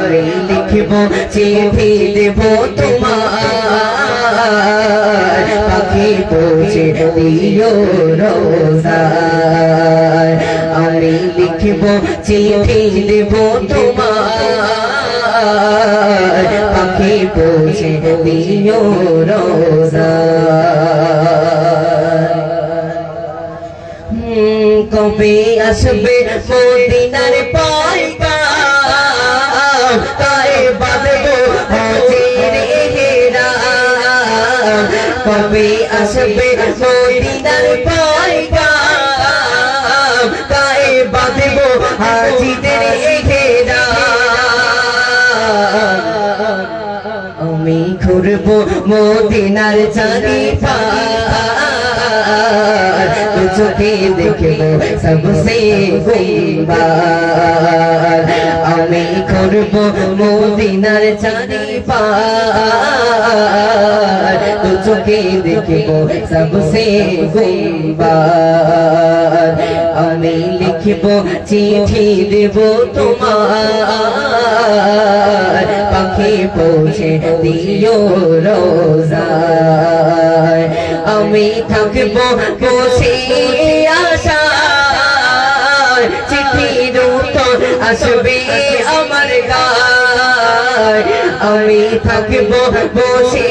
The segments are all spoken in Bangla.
আমি লিখব চিঠি দেব তোমার পাখি পৌঁছে দিও রোজায় আমি লিখব চিঠি দেব তোমার পাখি পৌঁছে দিও রোজায় কবে আসবে মদিনার পয়গাম কায়ে বাঁধবো হাজির ইহরাম কবে আসবে মদিনার পয়গাম কায়ে বাঁধবো হাজিদের ইহরাম আমি ঘুরবো মদিনার চারিপাশ চোখে দেখবো সবসে গুম্বার আমি ঘুরবো মদিনার চারিপাশ চোখে দেখবো সবসে গুম্বার আমি লিখবো চিঠি দেব তোমার পাখি পৌঁছে দিও রোজায় আমি থাকবো বসে আশায় চিঠির উত্তর আসবে আমার গায় আমি থাকবো বসে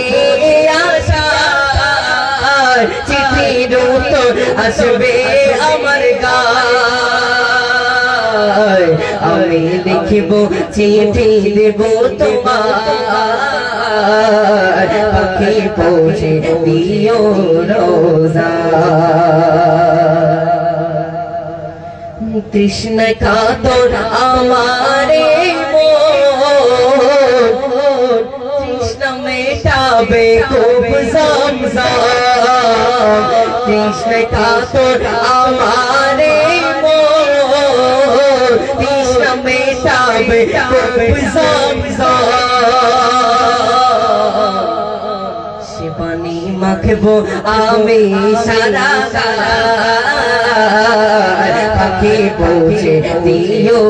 আশায় চিঠির উত্তর আসবে আমার গায় আমি লিখব চিঠি দেব তোমার পাখি পৌঁছে দিও রোজায় তৃষ্ণা কাতর আমারে মন তৃষ্ণা মেটাবে খুব জমজম তৃষ্ণা কাতর আমারে মন তৃষ্ণা মেটাবে খুব জমজম সে পানি মাখবো আমি সারা গায় পাখি পৌঁছে দিও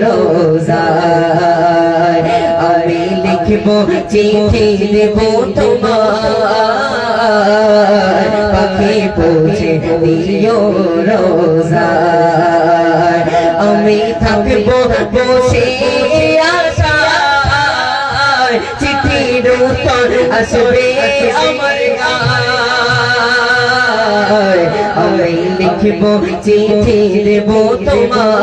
রোজায় আমি লিখব চিঠি দেব তোমার পাখি পৌঁছে দিও রোজায় আমি থাকবো বসে আশায় চিঠির উত্তর আসবে আমার গায় আমি লিখব চিঠি দেব তোমার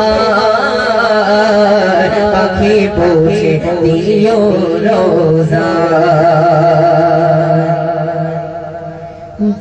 পাখি পৌঁছে দিও রোজায়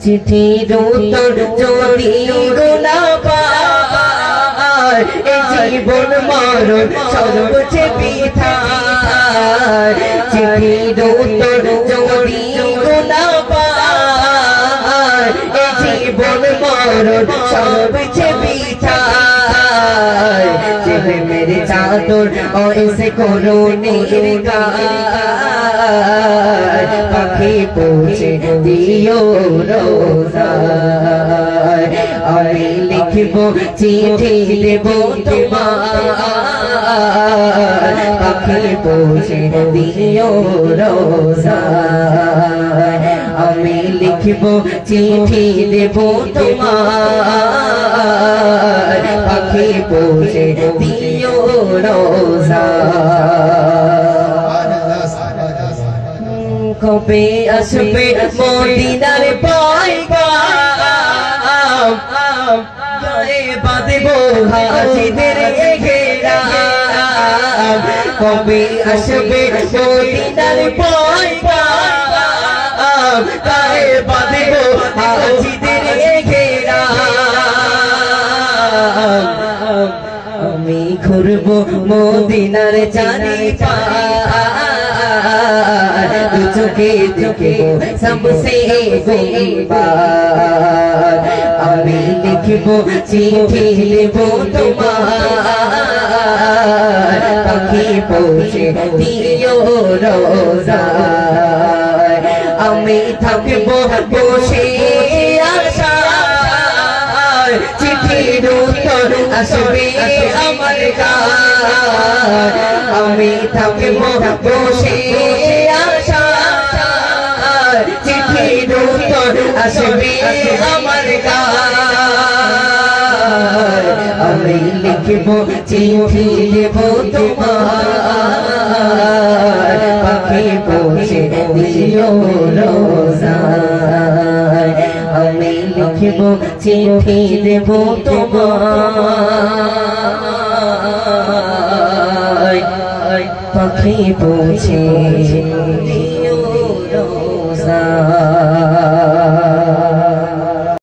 চিঠির উত্তর যদি গোনা পায় এ জীবন মরণ সর্বচে বিধায় চিঠির উত্তর যদি গোনা পায় এ জীবন মরণ সর্বচে বিধায় চেহে মেরে চাদর ও এসে করো নির্গায় পাখি পৌঁছে দিও রোজায় আমি লিখব চিঠি দেব তোমার পাখি পৌঁছে দিও রোজায় আমি লিখব চিঠি দেব তোমার পাখি পৌঁছে দিও রোজায় কবে আসবে মদিনার পয়গাম গায়ে বাঁধবো হাজিদের ইহরাম কবে আসবে মদিনার পয়গাম গায়ে বাঁধবো হাজিদের ইহরাম আমি ঘুরবো মদিনার চারিপাশ চোখে দেখবো সবসে গুম্বার আমি লিখব চিঠি দেব তোমার পাখি পৌঁছে দিও রোজায় আমি থাকবো বসে আশায় চিঠির উত্তর আসবে আমার কাছে আমি থাকবো বসে আশায় চিঠির উত্তর আসবে আমার কাছে আমি লিখবো চিঠি দেবো তোমার পাখি পৌঁছে দিও রোজায় আমি লিখবো চিঠি দেবো তোমার পাখি পৌঁছে